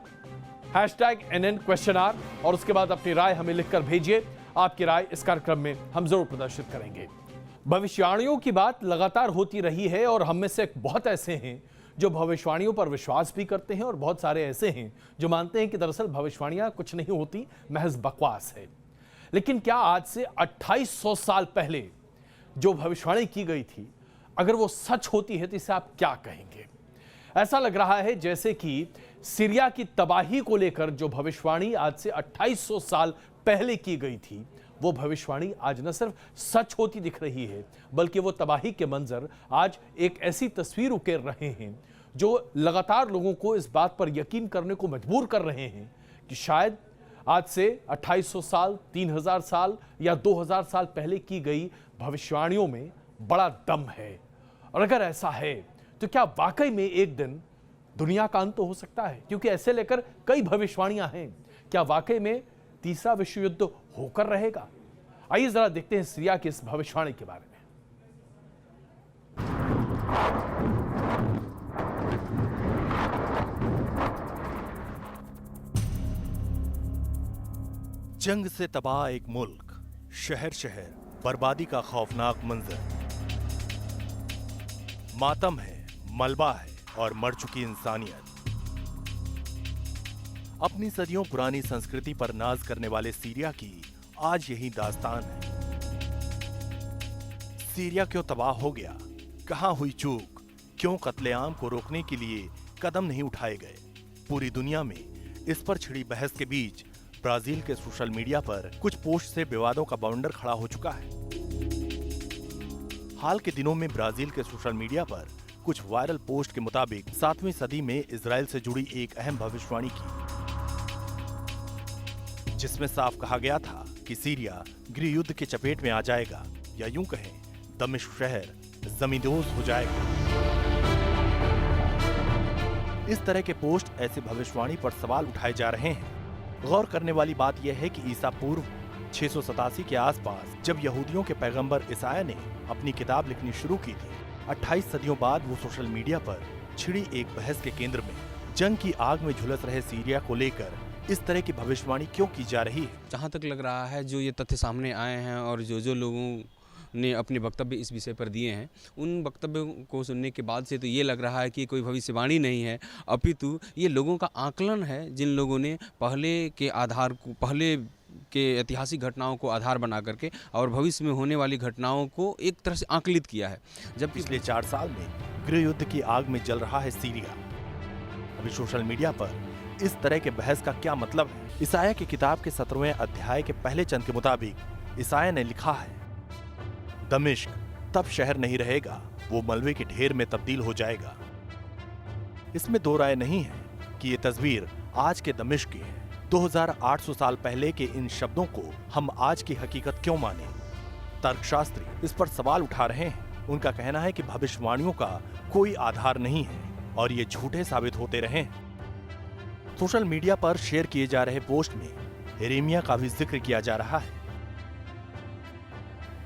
#NN !, और उसके बाद अपनी राय हमें लिखकर भेजिए। आपकी राय इस कार्यक्रम में हम जरूर प्रदर्शित करेंगे। भविष्यवाणियों की बात लगातार होती रही है और हम में से बहुत ऐसे हैं जो भविष्यवाणियों पर विश्वास भी करते हैं और बहुत सारे ऐसे हैं जो मानते हैं कि दरअसल भविष्यवाणियां कुछ नहीं होती, महज बकवास है। लेकिन क्या आज से 2800 साल पहले जो भविष्यवाणी की गई थी, अगर वो सच होती है तो इसे आप क्या कहेंगे? ऐसा लग रहा है जैसे कि सीरिया की तबाही को लेकर जो भविष्यवाणी आज से 2800 साल पहले की गई थी, वो भविष्यवाणी आज न सिर्फ सच होती दिख रही है, बल्कि वो तबाही के मंजर आज एक ऐसी तस्वीर उकेर रहे हैं जो लगातार लोगों को इस बात पर यकीन करने को मजबूर कर रहे हैं कि शायद आज से 2800 साल, 3000 साल या 2000 साल पहले की गई भविष्यवाणियों में बड़ा दम है। और अगर ऐसा है तो क्या वाकई में एक दिन दुनिया का अंत हो सकता है? क्योंकि ऐसे लेकर कई भविष्यवाणियां हैं। क्या वाकई में तीसरा विश्व युद्ध होकर रहेगा? आइए जरा देखते हैं सीरिया की इस भविष्यवाणी के बारे में। जंग से तबाह एक मुल्क, शहर शहर बर्बादी का खौफनाक मंजर, मातम है, मलबा है और मर चुकी इंसानियत। अपनी सदियों पुरानी संस्कृति पर नाज करने वाले सीरिया की आज यही दास्तान है। सीरिया क्यों तबाह हो गया? कहां हुई चूक? क्यों कत्लेआम को रोकने के लिए कदम नहीं उठाए गए? पूरी दुनिया में इस पर छिड़ी बहस के बीच ब्राजील के सोशल मीडिया पर कुछ पोस्ट से विवादों का बाउंडर खड़ा हो चुका है। हाल के दिनों में ब्राजील के सोशल मीडिया पर कुछ वायरल पोस्ट के मुताबिक 7वीं सदी में इजराइल से जुड़ी एक अहम भविष्यवाणी की, जिसमें साफ कहा गया था कि सीरिया गृह युद्ध के चपेट में आ जाएगा, या यूं कहें दमिश्क शहर जमींदोज हो जाएगा। इस तरह के पोस्ट ऐसे भविष्यवाणी पर सवाल उठाए जा रहे हैं। गौर करने वाली बात यह है कि ईसा पूर्व 687 के आसपास जब यहूदियों के पैगंबर ईसाया ने अपनी किताब लिखनी शुरू की थी, 28 सदियों बाद वो सोशल मीडिया पर छिड़ी एक बहस के केंद्र में जंग की आग में झुलस रहे सीरिया को लेकर इस तरह की भविष्यवाणी क्यों की जा रही है? जहाँ तक लग रहा है, जो ये तथ्य सामने आए हैं और जो लोगों ने अपने वक्तव्य इस विषय पर दिए हैं, उन वक्तव्यों को सुनने के बाद से तो ये लग रहा है कि कोई भविष्यवाणी नहीं है, अपितु ये लोगों का आकलन है, जिन लोगों ने पहले के आधार को, पहले के ऐतिहासिक घटनाओं को आधार बना करके और भविष्य में होने वाली घटनाओं को एक तरह से आंकलित किया है। जब पिछले 4 साल में गृह युद्ध की आग में जल रहा है सीरिया। अभी सोशल मीडिया पर इस तरह के बहस का क्या मतलब है? ईसाया की किताब के 17वें अध्याय के पहले चंद के मुताबिक ईसाया ने लिखा है, दमिश्क तब शहर नहीं रहेगा, वो मलबे के ढेर में तब्दील हो जाएगा। इसमें दो राय नहीं है कि ये तस्वीर आज के दमिश्क की है। 2800 साल पहले के इन शब्दों को हम आज की हकीकत क्यों माने? तर्कशास्त्री इस पर सवाल उठा रहे हैं। उनका कहना है कि भविष्यवाणियों का कोई आधार नहीं है और ये झूठे साबित होते रहे हैं। सोशल मीडिया पर शेयर किए जा रहे पोस्ट में यिर्मयाह का भी जिक्र किया जा रहा है।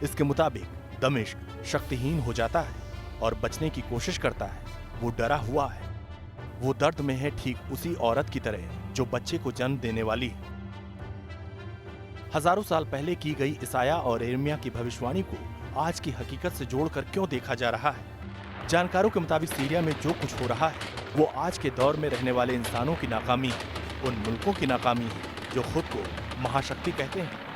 इसके मुताबिक दमिश्क शक्तिहीन हो जाता है और बचने की कोशिश करता है। वो डरा हुआ है, वो दर्द में है, ठीक उसी औरत की तरह जो बच्चे को जन्म देने वाली है। हजारों साल पहले की गई ईसाया और यिर्मयाह की भविष्यवाणी को आज की हकीकत से जोड़कर क्यों देखा जा रहा है? जानकारों के मुताबिक सीरिया में जो कुछ हो रहा है वो आज के दौर में रहने वाले इंसानों की नाकामी है, उन मुल्कों की नाकामी है जो खुद को महाशक्ति कहते हैं।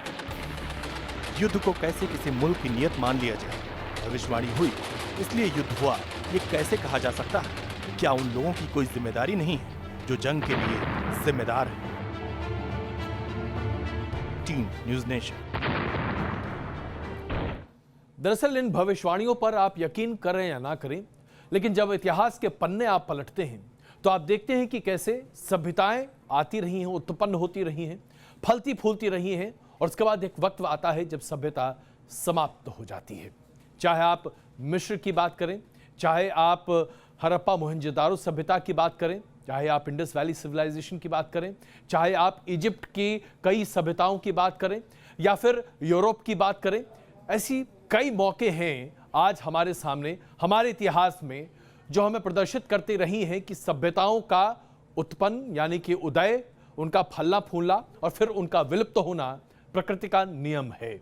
युद्ध को कैसे किसी मुल्क की नियत मान लिया जाए? भविष्यवाणी हुई इसलिए युद्ध हुआ, ये कैसे कहा जा सकता है? क्या उन लोगों की कोई जिम्मेदारी नहीं है जो जंग के लिए जिम्मेदार है? Team News nation. दरअसल इन भविष्यवाणियों पर आप यकीन करें या ना करें, लेकिन जब इतिहास के पन्ने आप पलटते हैं तो आप देखते हैं कि कैसे सभ्यताएं आती रही हैं, उत्पन्न होती रही हैं, फलती फूलती रही हैं और उसके बाद एक वक्त आता है जब सभ्यता समाप्त हो जाती है। चाहे आप मिस्र की बात करें, चाहे आप हड़प्पा मोहनजोदारो सभ्यता की बात करें, चाहे आप इंडस वैली सिविलाइजेशन की बात करें, चाहे आप इजिप्ट की कई सभ्यताओं की बात करें या फिर यूरोप की बात करें, ऐसी कई मौके हैं आज हमारे सामने, हमारे इतिहास में, जो हमें प्रदर्शित करती रही हैं कि सभ्यताओं का उत्पन्न यानी कि उदय, उनका फलना फूलना और फिर उनका विलुप्त होना प्रकृति का नियम है।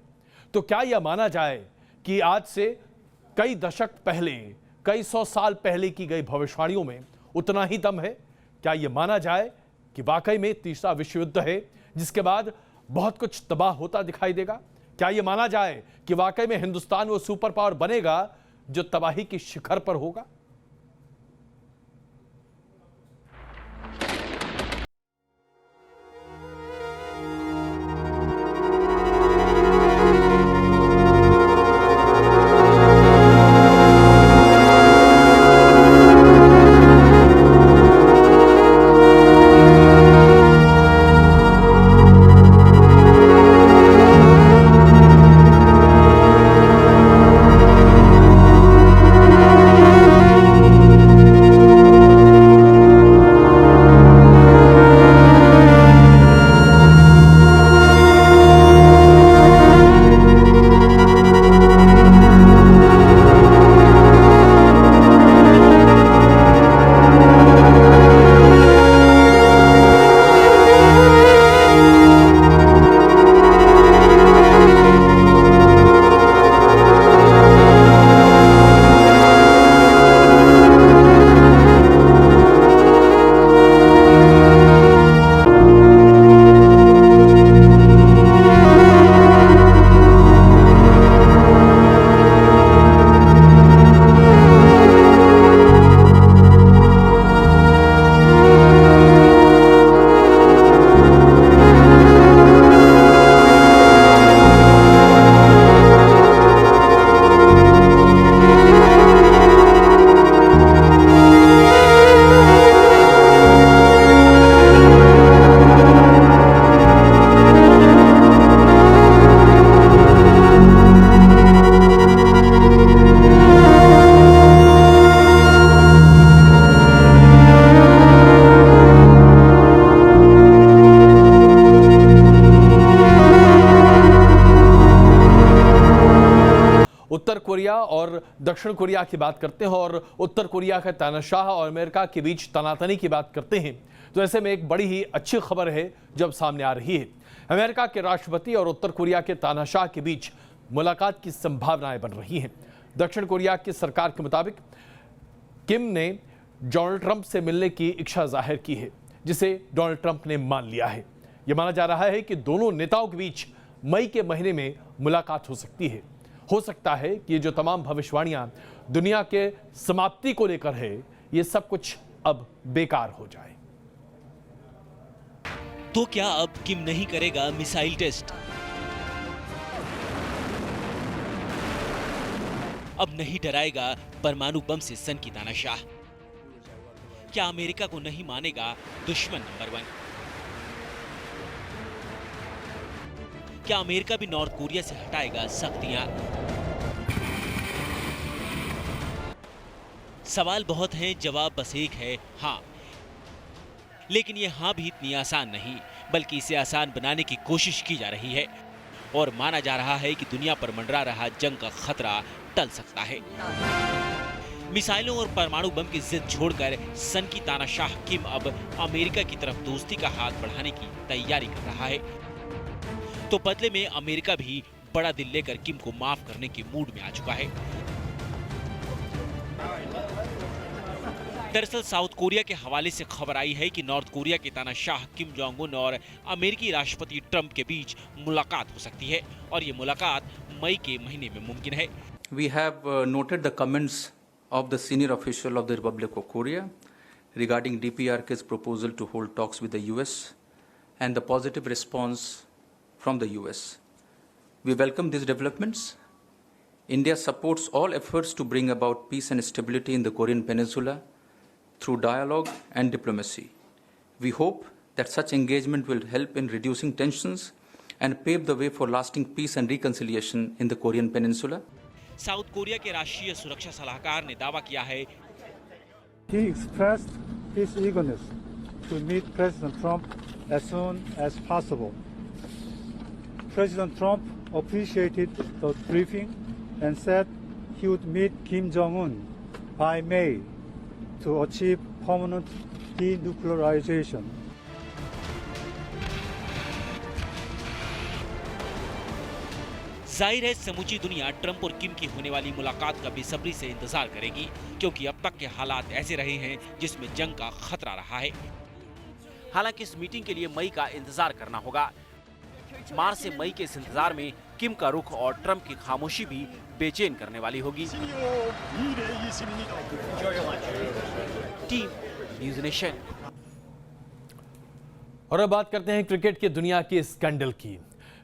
तो क्या यह माना जाए कि आज से कई दशक पहले, कई 100 साल पहले की गई भविष्यवाणियों में उतना ही दम है? क्या यह माना जाए कि वाकई में तीसरा विश्व युद्ध है जिसके बाद बहुत कुछ तबाह होता दिखाई देगा? क्या यह माना जाए कि वाकई में हिंदुस्तान वो सुपर पावर बनेगा जो तबाही की शिखर पर होगा? उत्तर कोरिया और दक्षिण कोरिया की बात करते हैं और उत्तर कोरिया के तानाशाह और अमेरिका के बीच तनातनी की बात करते हैं, तो ऐसे में एक बड़ी ही अच्छी खबर है जब सामने आ रही है। अमेरिका के राष्ट्रपति और उत्तर कोरिया के तानाशाह के बीच मुलाकात की संभावनाएं बन रही हैं। दक्षिण कोरिया की सरकार के मुताबिक किम ने डोनाल्ड ट्रंप से मिलने की इच्छा जाहिर की है, जिसे डोनाल्ड ट्रंप ने मान लिया है। यह माना जा रहा है कि दोनों नेताओं के बीच मई के महीने में मुलाकात हो सकती है। हो सकता है कि ये जो तमाम भविष्यवाणियां दुनिया के समाप्ति को लेकर है, ये सब कुछ अब बेकार हो जाए। तो क्या अब किम नहीं करेगा मिसाइल टेस्ट? अब नहीं डराएगा परमाणु बम से सन की तानाशाह? क्या अमेरिका को नहीं मानेगा दुश्मन नंबर 1? क्या अमेरिका भी नॉर्थ कोरिया से हटाएगा सख्तियां? सवाल बहुत हैं, जवाब बस एक है, हाँ। लेकिन ये हाँ भी इतनी आसान नहीं, बल्कि इसे आसान बनाने की कोशिश की जा रही है और माना जा रहा है कि दुनिया पर मंडरा रहा जंग का खतरा टल सकता है। मिसाइलों और परमाणु बम की जिद छोड़कर सन की तानाशाह किम अब अमेरिका की तरफ दोस्ती का हाथ बढ़ाने की तैयारी कर रहा है। तो बदले में अमेरिका भी बड़ा दिल लेकर किम को माफ करने के मूड में आ चुका है। दरअसल साउथ कोरिया के हवाले से खबर आई है कि नॉर्थ कोरिया के तानाशाह किम जोंग उन और अमेरिकी राष्ट्रपति ट्रंप के बीच मुलाकात हो सकती है और ये मुलाकात मई के महीने में मुमकिन है। We have noted the comments of the senior official of the Republic of Korea regarding DPRK's proposal to hold talks with the US and the positive response from the US. We welcome these developments. India supports all efforts to bring about peace and stability in the Korean Peninsula through dialogue and diplomacy. We hope that such engagement will help in reducing tensions and pave the way for lasting peace and reconciliation in the Korean Peninsula. South Korea के राष्ट्रीय सुरक्षा सलाहकार ने दावा किया है He expressed his eagerness to meet President Trump as soon as possible. President Trump appreciated the briefing and said he would meet Kim Jong-un by May to achieve permanent denuclearization. जाहिर है समूची दुनिया ट्रंप और किम की होने वाली मुलाकात का बेसब्री से इंतजार करेगी, क्योंकि अब तक के हालात ऐसे रहे हैं जिसमें जंग का खतरा रहा है। हालांकि इस मीटिंग के लिए मई का इंतजार करना होगा। मार्च से मई के इस इंतजार में किम का रुख और ट्रंप की खामोशी भी बेचैन करने वाली होगी। Team News nation. और अब बात करते हैं क्रिकेट की दुनिया के स्कैंडल की।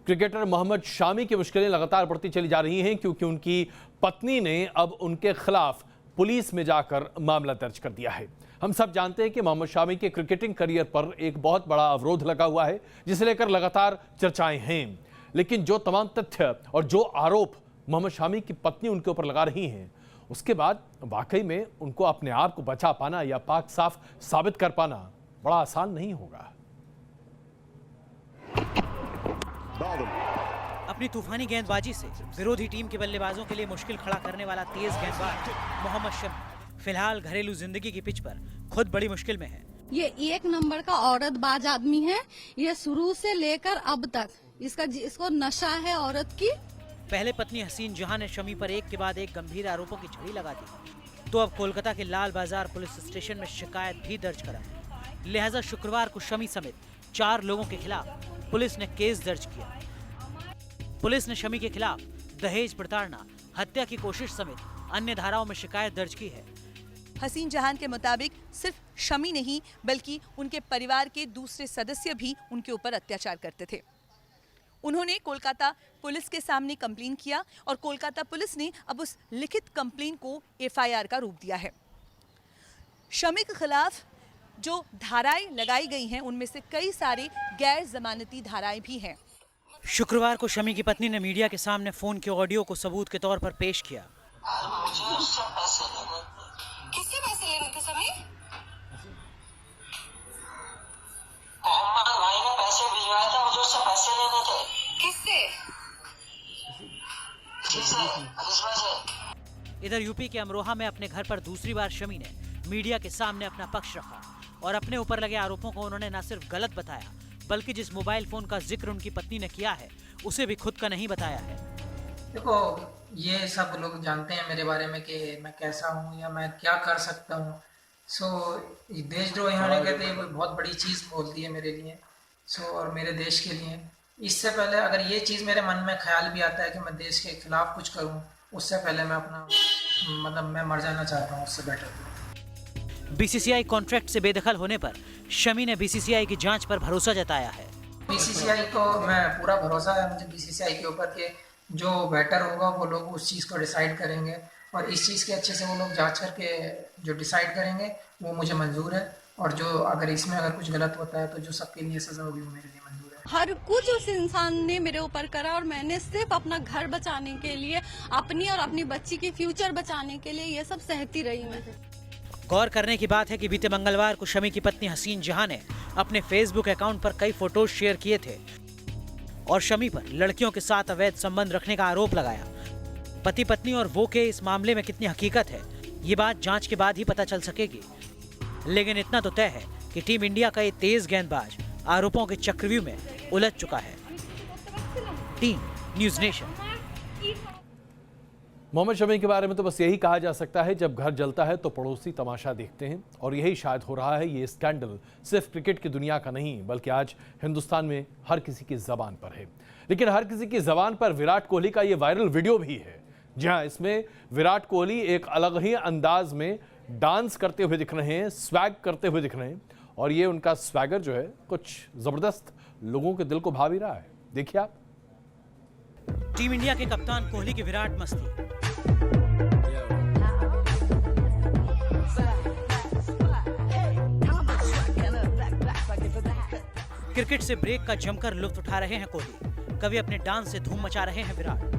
क्रिकेटर मोहम्मद शामी की मुश्किलें लगातार बढ़ती चली जा रही हैं, क्योंकि उनकी पत्नी ने अब उनके खिलाफ पुलिस में जाकर मामला दर्ज कर दिया है। हम सब जानते हैं कि मोहम्मद शामी के क्रिकेटिंग करियर पर एक बहुत बड़ा अवरोध लगा हुआ है, जिसे लेकर लगातार चर्चाएं हैं। लेकिन जो तमाम तथ्य और जो आरोप मोहम्मद शामी की पत्नी उनके ऊपर लगा रही हैं, उसके बाद वाकई में उनको अपने आप को बचा पाना या पाक साफ साबित कर पाना बड़ा आसान नहीं होगा। अपनी तूफानी गेंदबाजी से विरोधी टीम के बल्लेबाजों के लिए मुश्किल खड़ा करने वाला तेज गेंदबाज मोहम्मद शमी फिलहाल घरेलू जिंदगी की पिच पर खुद बड़ी मुश्किल में है। ये एक नंबर का औरतबाज आदमी है। ये शुरू से लेकर अब तक इसको नशा है औरत की। पहले पत्नी हसीन जहां ने शमी पर एक के बाद एक गंभीर आरोपों की झड़ी लगा दी, तो अब कोलकाता के लाल बाजार पुलिस स्टेशन में शिकायत भी दर्ज करा। लिहाजा शुक्रवार को शमी समेत 4 लोगों के खिलाफ पुलिस ने केस दर्ज किया। पुलिस ने शमी के खिलाफ दहेज प्रताड़ना, हत्या की कोशिश समेत अन्य धाराओं में शिकायत दर्ज की है। हसीन जहान के मुताबिक सिर्फ शमी नहीं बल्कि उनके परिवार के दूसरे सदस्य भी उनके ऊपर अत्याचार करते थे। उन्होंने कोलकाता पुलिस के सामने कंप्लेन किया और कोलकाता पुलिस ने अब उस लिखित कंप्लेन को एफआईआर का रूप दिया है। शमी के खिलाफ जो धाराएं लगाई गई हैं उनमें से कई सारे गैर जमानती धाराएं भी हैं। शुक्रवार को शमी की पत्नी ने मीडिया के सामने फोन के ऑडियो को सबूत के तौर पर पेश किया। किससे पैसे लेने थे सभी? मोहम्मद भाई ने पैसे भिजवाए थे, मुझे उससे पैसे लेने थे। किससे? इधर यूपी के अमरोहा में अपने घर पर दूसरी बार शमी ने मीडिया के सामने अपना पक्ष रखा और अपने ऊपर लगे आरोपों को उन्होंने न सिर्फ गलत बताया, बल्कि जिस मोबाइल फोन का जिक्र उनकी पत्नी ने किया है उसे भी खुद का नहीं बताया है। देखो, ये सब लोग जानते हैं मेरे बारे में कि मैं कैसा हूँ या मैं क्या कर सकता हूँ। देशद्रोही होने के लिए बहुत बड़ी चीज़ बोल दी है मेरे लिए। सो और मेरे देश के लिए। इससे पहले अगर ये चीज़ मेरे मन में ख्याल भी आता है कि मैं देश के खिलाफ कुछ करूं, उससे पहले मैं अपना मैं मर जाना चाहता हूं, उससे बेटर। बीसीसीआई कॉन्ट्रैक्ट से बेदखल होने पर शमी ने बीसीसीआई की जांच पर भरोसा जताया है। बीसीसीआई को मैं पूरा भरोसा है मुझे बीसीसीआई के ऊपर के जो बेटर होगा वो लोग उस चीज़ को डिसाइड करेंगे और इस चीज़ के अच्छे से वो लोग जांच करके जो डिसाइड करेंगे वो मुझे मंजूर है। और जो अगर इसमें अगर कुछ गलत होता है तो जो सबके लिए सजा होगी वो मेरे लिए मंजूर है। हर कुछ उस इंसान ने मेरे ऊपर करा और मैंने सिर्फ अपना घर बचाने के लिए, अपनी और अपनी बच्ची की फ्यूचर बचाने के लिए ये सब सहती रही मैं। गौर करने की बात है कि बीते मंगलवार को शमी की पत्नी हसीन जहां ने अपने फेसबुक अकाउंट पर कई फोटोज शेयर किए थे और शमी पर लड़कियों के साथ अवैध संबंध रखने का आरोप लगाया। पति पत्नी और वो के इस मामले में कितनी हकीकत है, ये बात जांच के बाद ही पता चल सकेगी। लेकिन इतना तो तय है कि टीम इंडिया का ये तेज गेंदबाज आरोपों के चक्रव्यूह में उलझ चुका है। Team News Nation. Mohammed Shami के बारे में तो बस यही कहा जा सकता है, जब घर जलता है तो पड़ोसी तमाशा देखते हैं, और यही शायद हो रहा है। ये स्कैंडल सिर्फ क्रिकेट की दुनिया का नहीं बल्कि आज हिंदुस्तान में हर किसी की जबान पर है। लेकिन हर किसी की जबान पर विराट कोहली का ये वायरल वीडियो भी है। जी हाँ, इसमें विराट कोहली एक अलग ही अंदाज में डांस करते हुए दिख रहे हैं, स्वैग करते हुए दिख रहे हैं, और ये उनका स्वैगर जो है कुछ जबरदस्त लोगों के दिल को भा भी रहा है। देखिए आप। टीम इंडिया के कप्तान कोहली की विराट मस्ती। क्रिकेट से ब्रेक का जमकर लुत्फ उठा रहे हैं कोहली। कभी अपने डांस से धूम मचा रहे हैं विराट,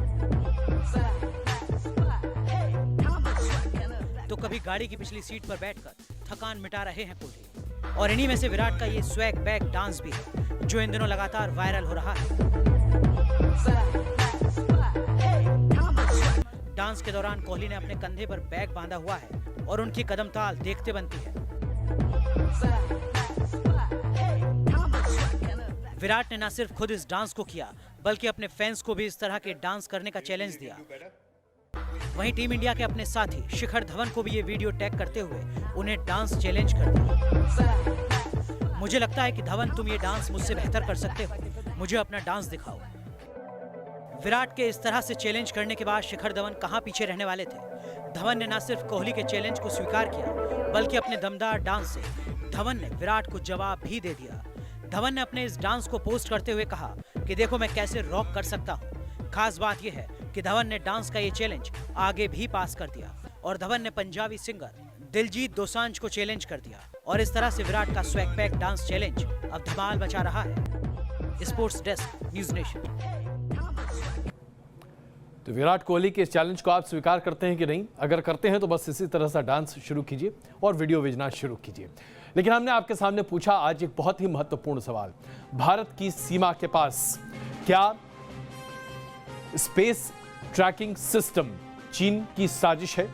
तो कभी गाड़ी की पिछली सीट पर बैठकर थकान मिटा रहे हैं कोहली। और इन्हीं में से विराट का ये स्वैग बैग डांस भी है जो इन दिनों लगातार वायरल हो रहा है। डांस के दौरान कोहली ने अपने कंधे पर बैग बांधा हुआ है और उनकी कदम ताल देखते बनती है। विराट ने न सिर्फ खुद इस डांस को किया बल्कि अपने फैंस को भी इस तरह के डांस करने का चैलेंज दिया। वहीं टीम इंडिया के अपने साथी शिखर धवन को भी ये वीडियो टैग करते हुए उन्हें डांस चैलेंज कर दिया। मुझे लगता है कि धवन तुम ये डांस मुझसे बेहतर कर सकते हो, मुझे अपना डांस दिखाओ। विराट के इस तरह से चैलेंज करने के बाद शिखर धवन कहां पीछे रहने वाले थे। धवन ने न सिर्फ कोहली के चैलेंज को स्वीकार किया बल्कि अपने दमदार डांस से धवन ने विराट को जवाब भी दे दिया। धवन ने अपने इस डांस को पोस्ट करते हुए कहा कि देखो मैं कैसे रॉक कर सकता हूँ। खास बात यह है कि धवन ने डांस का ये चैलेंज आगे भी पास कर दिया और धवन ने पंजाबी सिंगर दिलजीत दोसांझ को चैलेंज कर दिया। और इस तरह से विराट का स्वैग पैक डांस चैलेंज अब धमाल मचा रहा है। Sports desk, news nation. तो विराट कोहली के इस चैलेंज को आप स्वीकार करते हैं कि नहीं? अगर करते हैं तो बस इसी तरह से डांस शुरू कीजिए और वीडियो भेजना शुरू कीजिए। लेकिन हमने आपके सामने पूछा आज एक बहुत ही महत्वपूर्ण सवाल, भारत की सीमा के पास क्या स्पेस ट्रैकिंग सिस्टम चीन की साजिश है?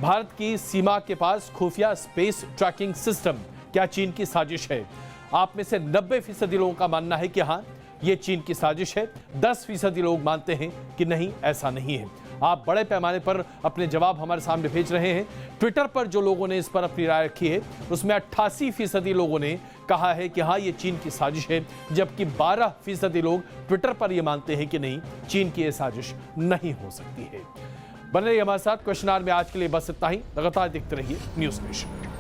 भारत की सीमा के पास खुफिया स्पेस ट्रैकिंग सिस्टम क्या चीन की साजिश है? आप में से 90% लोगों का मानना है कि हाँ, ये चीन की साजिश है। 10% लोग मानते हैं कि नहीं, ऐसा नहीं है। आप बड़े पैमाने पर अपने जवाब हमारे सामने भेज रहे हैं। ट्विटर पर जो लोगों ने इस पर अपनी राय रखी है उसमें 88% लोगों ने कहा है कि हाँ, ये चीन की साजिश है, जबकि 12% लोग ट्विटर पर ये मानते हैं कि नहीं, चीन की ये साजिश नहीं हो सकती है। बने रहिए हमारे साथ। क्वेश्चन आवर में आज के लिए बस इतना ही। लगातार देखते रहिए न्यूज़ नेशन।